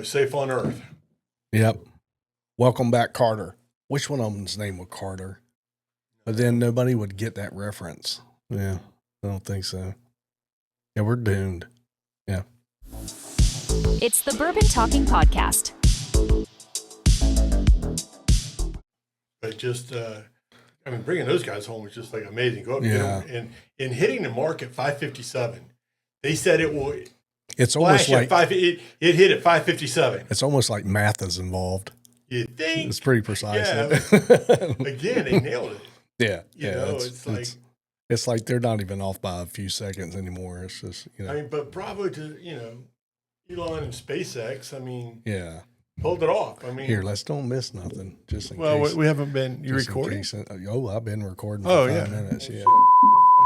safe on Earth. Yep. Welcome back, Carter. Which one of them's name was Carter? But then nobody would get that reference. Yeah, I don't think so. Yeah, we're doomed. Yeah. It's the Bourbon Talking Podcast. But just, bringing those guys home was just like amazing. Go up, Yeah. and hitting the mark at 557. They said it will. It's almost like it hit at 557. It's almost like math is involved. You think? It's pretty precise. Yeah. Again, they nailed it. Yeah. It's like they're not even off by a few seconds anymore. It's just, but bravo to, Elon and SpaceX. Yeah. Pulled it off. Here, let's don't miss nothing. Just in case. Well, we haven't been. You recording? I've been recording for 5 minutes. Yeah.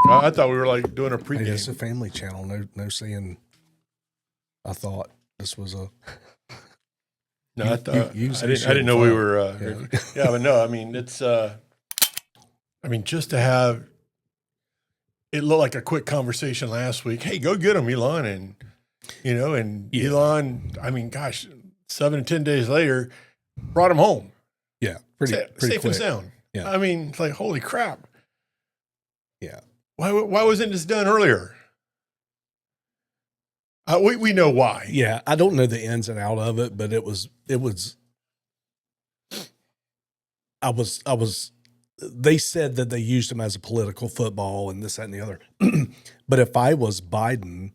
I thought we were like doing a pregame. Hey, it's a family channel. No saying. I thought this was a. No, I didn't know we were. But no, it's. Just to have. It looked like a quick conversation last week. Hey, go get him, Elon, and Elon. 7 to 10 days later, brought him home. Yeah, pretty safe quick. and sound. Yeah, it's like holy crap. Yeah. Why wasn't this done earlier? We know why. Yeah, I don't know the ins and out of it, but it was. They said that they used him as a political football and this, that, and the other. But if I was Biden,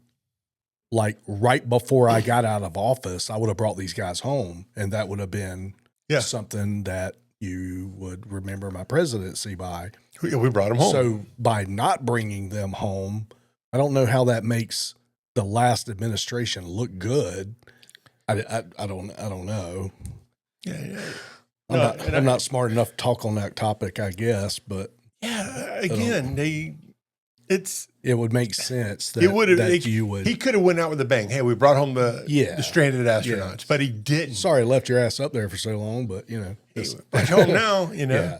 like right before I got out of office, I would have brought these guys home, and that would have been something that you would remember my presidency by. We brought them home. So by not bringing them home, I don't know how that makes the last administration look good. I don't know. Yeah. I'm not smart enough to talk on that topic, I guess, but again, it would make sense that, He could have went out with a bang. Hey, we brought home the stranded astronauts, but he didn't. Sorry, I left your ass up there for so long, but back home now. Yeah.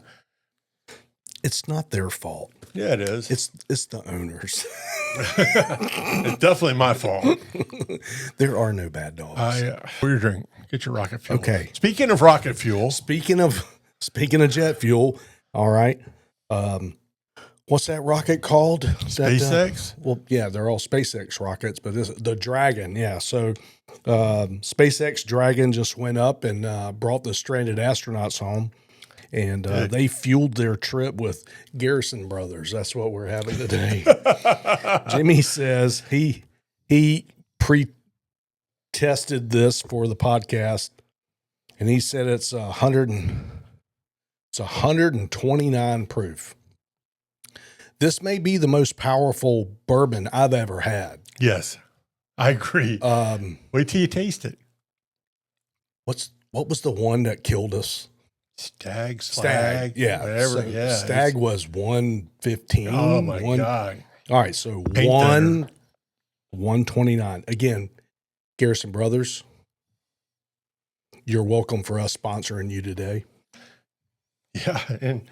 It's not their fault. Yeah, it is. It's the owners. It's definitely my fault. There are no bad dogs. For your drink, get your rocket fuel. Okay. Speaking of rocket fuel, speaking of jet fuel. All right. What's that rocket called? SpaceX? They're all SpaceX rockets, but the Dragon. Yeah. So SpaceX Dragon just went up and brought the stranded astronauts home. And they fueled their trip with Garrison brothers. That's what we're having today. Jimmy says he pre-tested this for the podcast, and he said it's 129 proof. This may be the most powerful bourbon I've ever had. Yes, I agree. Wait till you taste it. What was the one that killed us? Stag, yeah, whatever. So Stag was 115. Oh my God! All right, so 129 again. Garrison Brothers, you're welcome for us sponsoring you today. Yeah, and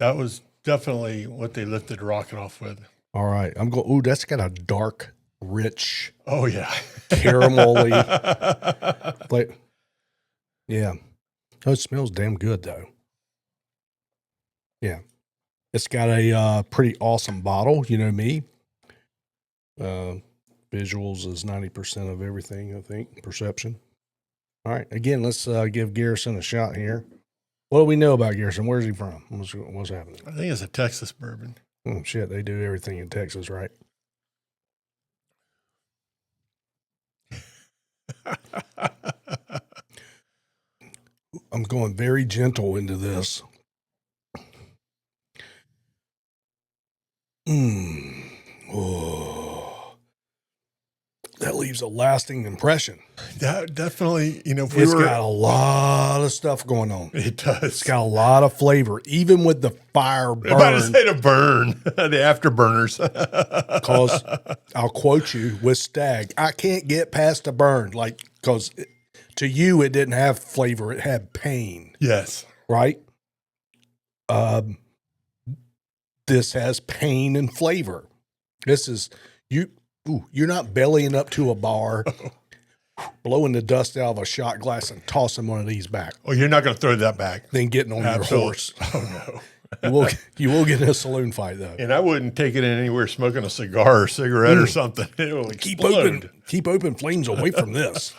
that was definitely what they lifted the rocket off with. All right, I'm going. Ooh, that's got a dark, rich. Oh yeah, caramelly. But yeah. Oh, it smells damn good, though. Yeah. It's got a pretty awesome bottle. You know me. Visuals is 90% of everything, I think. Perception. All right. Again, let's give Garrison a shot here. What do we know about Garrison? Where's he from? What's happening? I think it's a Texas bourbon. Oh, shit. They do everything in Texas, right? I'm going very gentle into this. Oh, that leaves a lasting impression. That definitely, it's got a lot of stuff going on. It does. It's got a lot of flavor, even with the fire burn. I'm about to say the burn, the afterburners. Because I'll quote you with Stag, I can't get past the burn, because to you, it didn't have flavor. It had pain. Yes. Right? This has pain and flavor. This is, you're not bellying up to a bar blowing the dust out of a shot glass and tossing one of these back, Oh, you're not going to throw that back. then getting on Absolutely. your horse. Oh, no. You will get in a saloon fight though. And I wouldn't take it in anywhere smoking a cigar or cigarette or something. It will explode. Keep open flames away from this.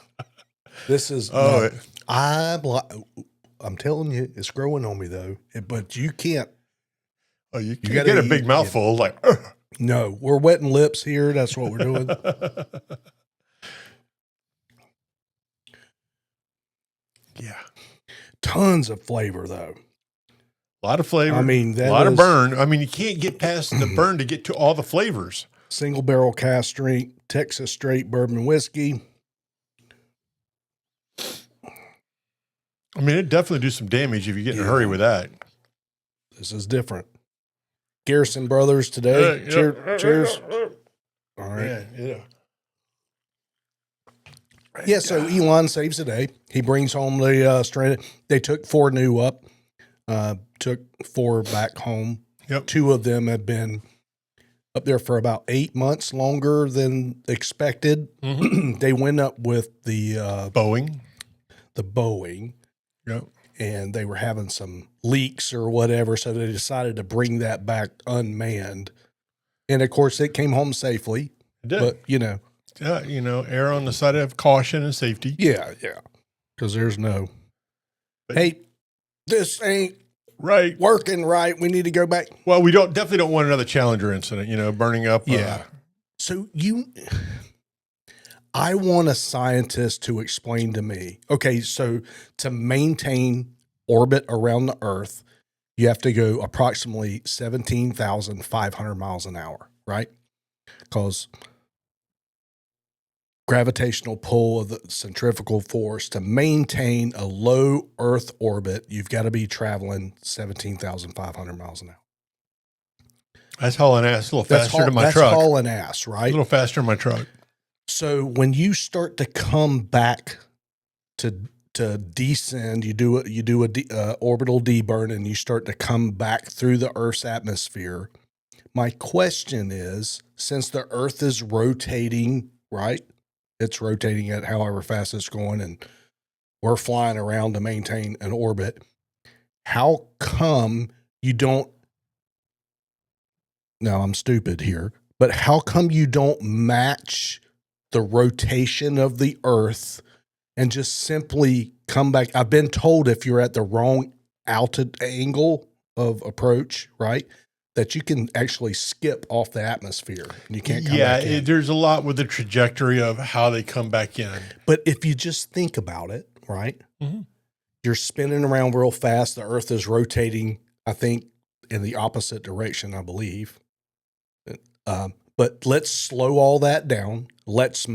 This is Oh, I'm telling you, it's growing on me though. But you can't. Oh, you gotta get a eat- big mouthful like. No, we're wetting lips here. That's what we're doing. Yeah, Tons of flavor though. a lot of flavor. I mean, a lot of burn. I mean, you can't get past the burn to get to all the flavors. Single barrel cask strength Texas straight bourbon whiskey. I mean, it definitely do some damage if you get in a hurry with that. This is different. Garrison Brothers today. Cheers. All right. Yeah. Yeah, so Elon saves the day. He brings home the stranded. They took 4 new up, took 4 back home. Yep. 2 of them have been up there for about 8 months longer than expected. Mm-hmm. They went up with the Boeing. Yep. and they were having some leaks or whatever, so they decided to bring that back unmanned. And of course, it came home safely. It did. But Err on the side of caution and safety. yeah, because there's no. Hey, this ain't Right. working right. We need to go back. Well, we definitely don't want another Challenger incident. Burning up. Yeah. So I want a scientist to explain to me. Okay, so to maintain orbit around the Earth, you have to go approximately 17,500 miles an hour, right? Because gravitational pull of the centrifugal force to maintain a low Earth orbit, you've got to be traveling 17,500 miles an hour. That's hauling ass. A little faster than my that's truck. hauling ass, A right? little faster than my truck. So when you start to come back to descend, you do a orbital deburn, and you start to come back through the Earth's atmosphere. My question is, since the Earth is rotating, right? It's rotating at however fast it's going, and we're flying around to maintain an orbit. How come you don't? Now I'm stupid here, but how come you don't match the rotation of the Earth and just simply come back? I've been told if you're at the wrong angle of approach, right, that you can actually skip off the atmosphere and you can't come back in. There's a lot with the trajectory of how they come back in. But if you just think about it, right, Mhm. you're spinning around real fast. The Earth is rotating, I think, in the opposite direction, I believe. But let's slow all that down. Let's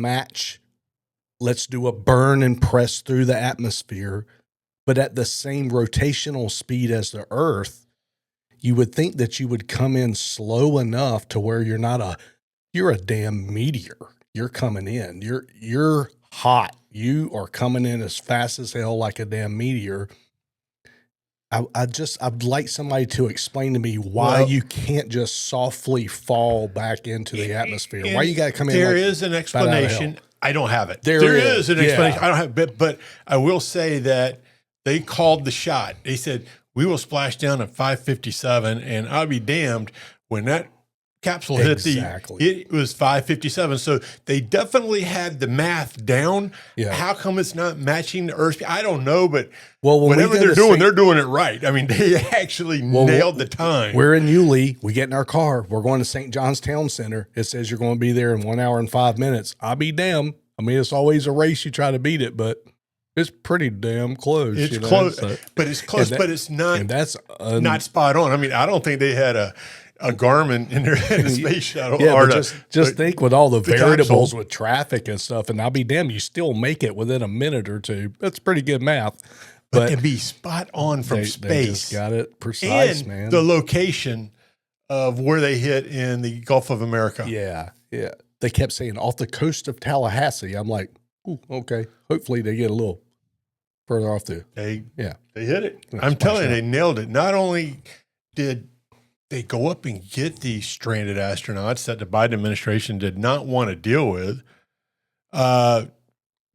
do a burn and press through the atmosphere, but at the same rotational speed as the Earth. You would think that you would come in slow enough to where you're a damn meteor. You're coming in. You're hot. You are coming in as fast as hell like a damn meteor. I'd like somebody to explain to me why you can't just softly fall back into the atmosphere. Why you got to come in? There is an explanation. I don't have it. There is an explanation. Yeah. I don't have it, but I will say that they called the shot. They said, we will splash down at 557, and I'll be damned when that capsule Exactly. it was 557. So they definitely had the math down. Yeah. How come it's not matching the Earth? I don't know, but Well, when whatever we go they're to doing, St. they're doing it right. I mean, they actually nailed the time. We're in Yulee. We get in our car. We're going to St. John's Town Center. It says you're going to be there in 1 hour and 5 minutes. I'll be damned. I mean, it's always a race. You try to beat it, but it's pretty damn close. It's close, but it's close, but it's not. And that's not spot on. I mean, I don't think they had a Garmin in their space shuttle. Yeah, or but just think with all the variables capsule. with traffic and stuff, and I'll be damned, you still make it within a minute or two. That's pretty good math. But to be spot on from they space, just got it precise, and man. the location of where they hit in the Gulf of America. Yeah. They kept saying off the coast of Tallahassee. I'm like, ooh, okay. Hopefully they get a little further off the. They Yeah. hit it. That's I'm telling you, shot. they nailed it. Not only did they go up and get these stranded astronauts that the Biden administration did not want to deal with,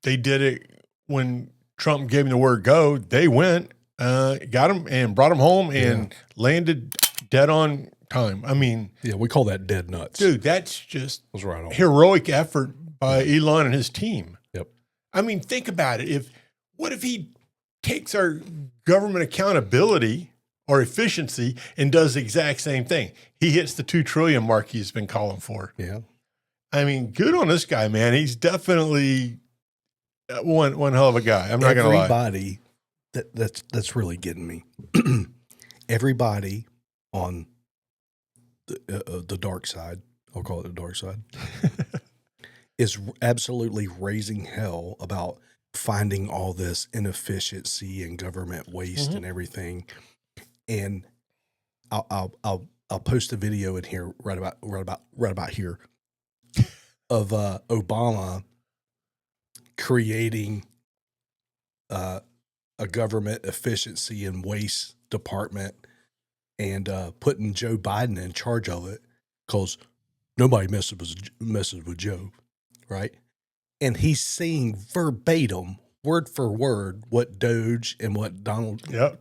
they did it when Trump gave him the word go. They went, got him and brought him home and landed dead on time. I mean, Yeah, we call that dead nuts. dude, that's just was right on. heroic effort by Elon and his team. Yep. I mean, think about it. What if he takes our government accountability or efficiency and does the exact same thing? He hits the 2 trillion mark he's been calling for. Yeah. I mean, good on this guy, man. He's definitely one hell of a guy. I'm not going to lie. Everybody, that's really getting me. Everybody on the dark side, I'll call it the dark side, is absolutely raising hell about finding all this inefficiency and government waste and everything. And I'll post a video in here right about here of Obama creating a government efficiency and waste department and putting Joe Biden in charge of it because nobody messes with Joe, right? And he's saying verbatim, word for word, what Doge and what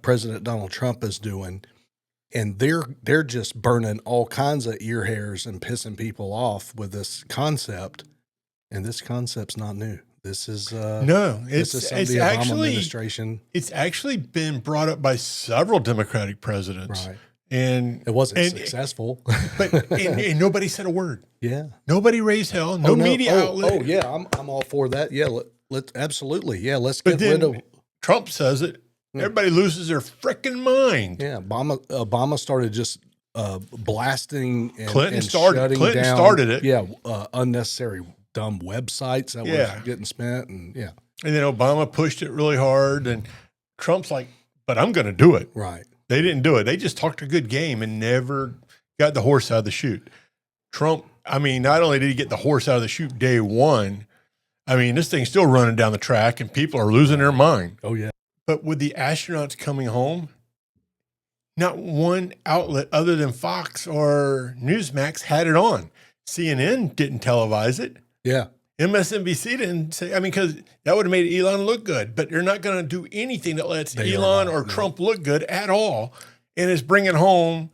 President Donald Trump is doing. And they're just burning all kinds of ear hairs and pissing people off with this concept. And this concept's not new. This is it's the Obama administration. It's actually been brought up by several Democratic presidents, Right. And it wasn't successful, but and nobody said a word. Yeah, nobody raised hell. No media outlet. Oh yeah, I'm all for that. Yeah, let's absolutely. Yeah, let's But get rid of. Trump says it. Everybody loses their freaking mind. Yeah, Obama started just blasting and Clinton and started. shutting Clinton down, started it. Yeah, unnecessary dumb websites that was getting spent, and And then Obama pushed it really hard, and Trump's like, "But I'm going to do it." right. They didn't do it. They just talked a good game and never got the horse out of the chute. Trump, I mean, not only did he get the horse out of the chute day one, I mean, this thing's still running down the track and people are losing their mind. Oh yeah. But with the astronauts coming home, not one outlet other than Fox or Newsmax had it on. CNN didn't televise it. Yeah. MSNBC didn't say, I mean, because that would have made Elon look good, but they're not going to do anything that lets Elon or Trump look good at all. And it's bringing home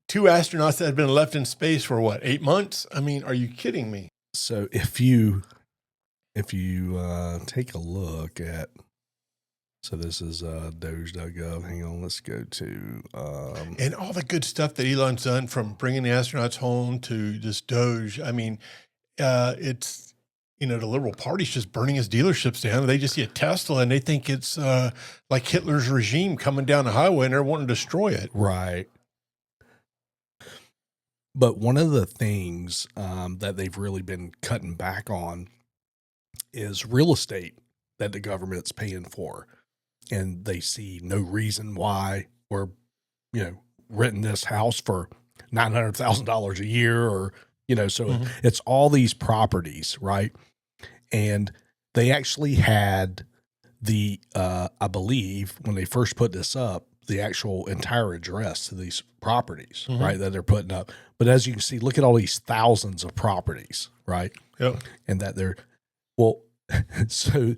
2 astronauts that had been left in space for what, 8 months? I mean, are you kidding me? So if you take a look at, so this is Doge.gov. Hang on, let's go to and all the good stuff that Elon's done, from bringing the astronauts home to this Doge. I mean, it's, the Liberal Party's just burning his dealerships down. They just see a Tesla and they think it's like Hitler's regime coming down the highway and they're wanting to destroy it. Right. But one of the things that they've really been cutting back on is real estate that the government's paying for. And they see no reason why we're, renting this house for $900,000 a year, or, so it's all these properties, right? And they actually had the, I believe when they first put this up, the actual entire address to these properties, right, that they're putting up. But as you can see, look at all these thousands of properties, right? Yep. And that so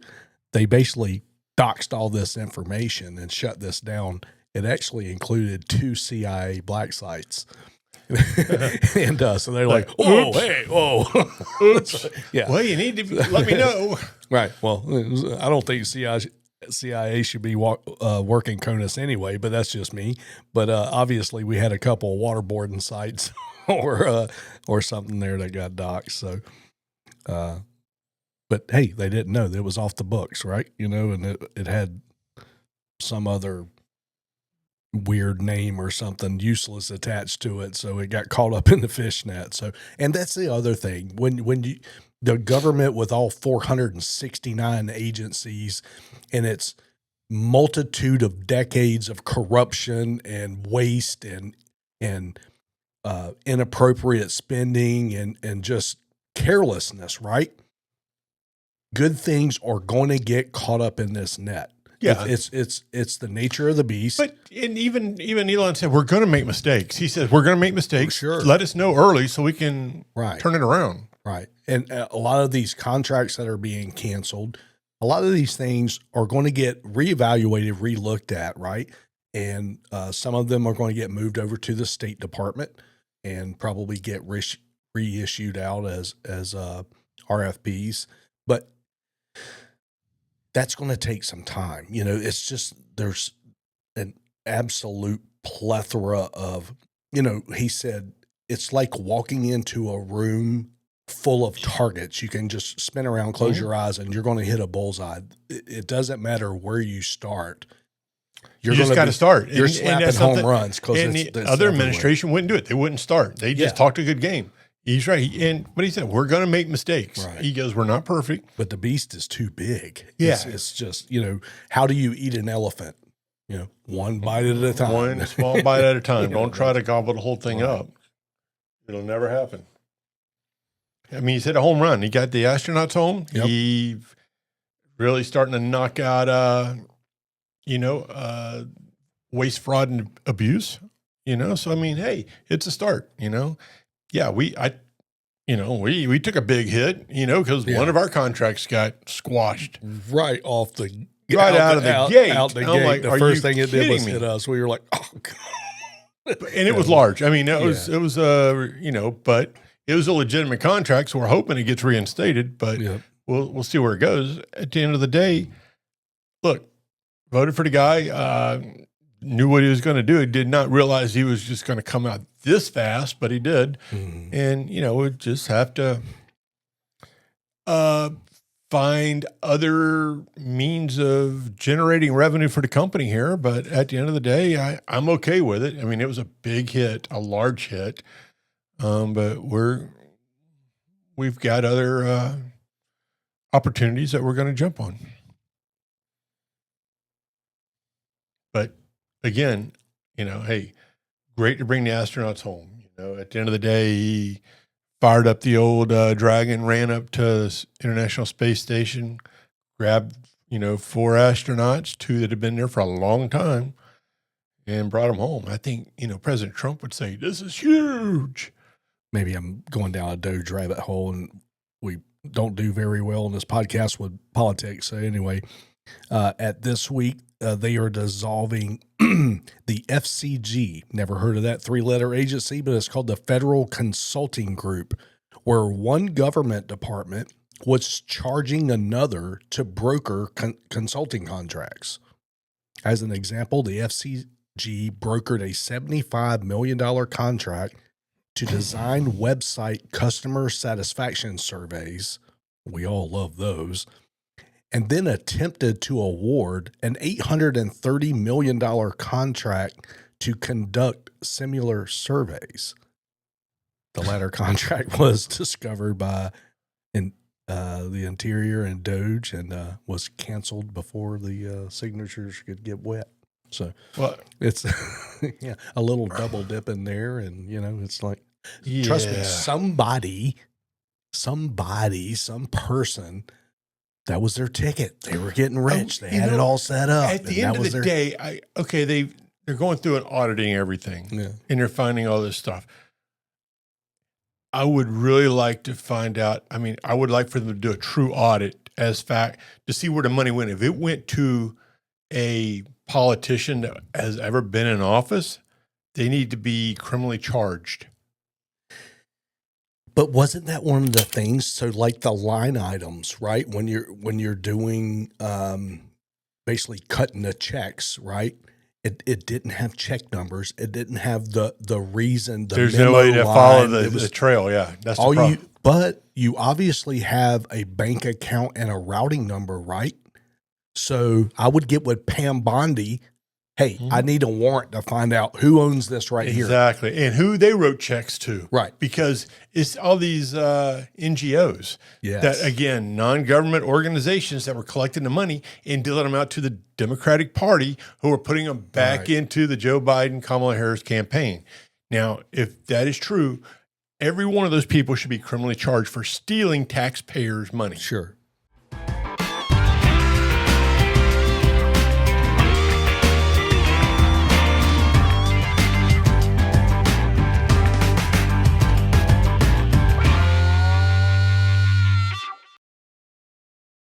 they basically doxed all this information and shut this down. It actually included 2 CIA black sites. And so they're like, "Oh, hey, whoa." Oops. Yeah. Well, you need to let me know. Right. Well, I don't think CIA should be working CONUS anyway, but that's just me. But obviously, we had a couple of waterboarding sites or something there that got doxed. So, but hey, they didn't know that it was off the books, right? And it had some other weird name or something useless attached to it, so it got caught up in the fishnet. So, and that's the other thing, when the government with all 469 agencies and its multitude of decades of corruption and waste and inappropriate spending and just carelessness, right? Good things are going to get caught up in this net. Yeah, it's the nature of the beast. But and even Elon said we're going to make mistakes. He says we're going to make mistakes. Sure. Let us know early so we can Right. turn it around. Right. And a lot of these contracts that are being canceled, a lot of these things are going to get reevaluated, relooked at, right? And some of them are going to get moved over to the State Department and probably get reissued out as RFPs. But that's going to take some time. You know, it's just there's an absolute plethora of, you know, he said it's like walking into a room full of targets. You can just spin around, close your eyes, and you're going to hit a bullseye. It doesn't matter where you start. You just got to start. You're slapping home runs because the other administration wouldn't do it. They wouldn't start. They just talked a good game. He's right. But he said, we're going to make mistakes. Right. He goes, we're not perfect. But the beast is too big. Yeah. It's just, you know, how do you eat an elephant? You know, one bite at a time. One small bite at a time. Don't try to gobble the whole thing up. It'll never happen. I mean, he's hit a home run. He got the astronauts home. Yep. He really starting to knock out, waste, fraud, and abuse. You know, so I mean, hey, it's a start. You know, yeah, we took a big hit. You know, because one of our contracts got squashed right off the out of the gate. Out the I'm gate. like, the are first you thing it did was kidding me? hit us. We were like, oh god. And it was large. I mean, it was but it was a legitimate contract, so we're hoping it gets reinstated, but we'll see where it goes. At the end of the day, look, voted for the guy, knew what he was going to do. He did not realize he was just going to come out this fast, but he did. Mm-hmm. And, we just have to find other means of generating revenue for the company here. But at the end of the day, I'm okay with it. I mean, it was a big hit, a large hit. But we've got other opportunities that we're going to jump on. But again, hey, great to bring the astronauts home. At the end of the day, he fired up the old Dragon, ran up to the International Space Station, grabbed 4 astronauts, 2 that had been there for a long time, and brought them home. I think President Trump would say, "This is huge." Maybe I'm going down a Doge rabbit hole, and we don't do very well in this podcast with politics. So anyway, at this week, they are dissolving the FCG. Never heard of that 3-letter agency, but it's called the Federal Consulting Group, where one government department was charging another to broker consulting contracts. As an example, the FCG brokered a $75 million contract to design website customer satisfaction surveys. We all love those. And then attempted to award an $830 million contract to conduct similar surveys. The latter contract was discovered by the Interior and Doge and was canceled before the signatures could get wet. So it's a little double dip in there, and it's like, trust me, some person, that was their ticket. They were getting rich. They had it all set up. At the end of the day, they're going through and auditing everything, and they're finding all this stuff. I would really like to find out. I mean, I would like for them to do a true audit to see where the money went. If it went to a politician that has ever been in office, they need to be criminally charged. But wasn't that one of the things? So like the line items, right? When you're doing basically cutting the checks, right? It didn't have check numbers. It didn't have the reason. There's no way to follow the trail. Yeah, that's the problem. But you obviously have a bank account and a routing number, right? So I would get with Pam Bondi. Hey, I need a warrant to find out who owns this here. Exactly. And who they wrote checks to. Right. Because it's all these NGOs that, again, non-government organizations that were collecting the money and dealing them out to the Democratic Party, who were putting them back into the Joe Biden, Kamala Harris campaign. Now, if that is true, every one of those people should be criminally charged for stealing taxpayers' money. Sure.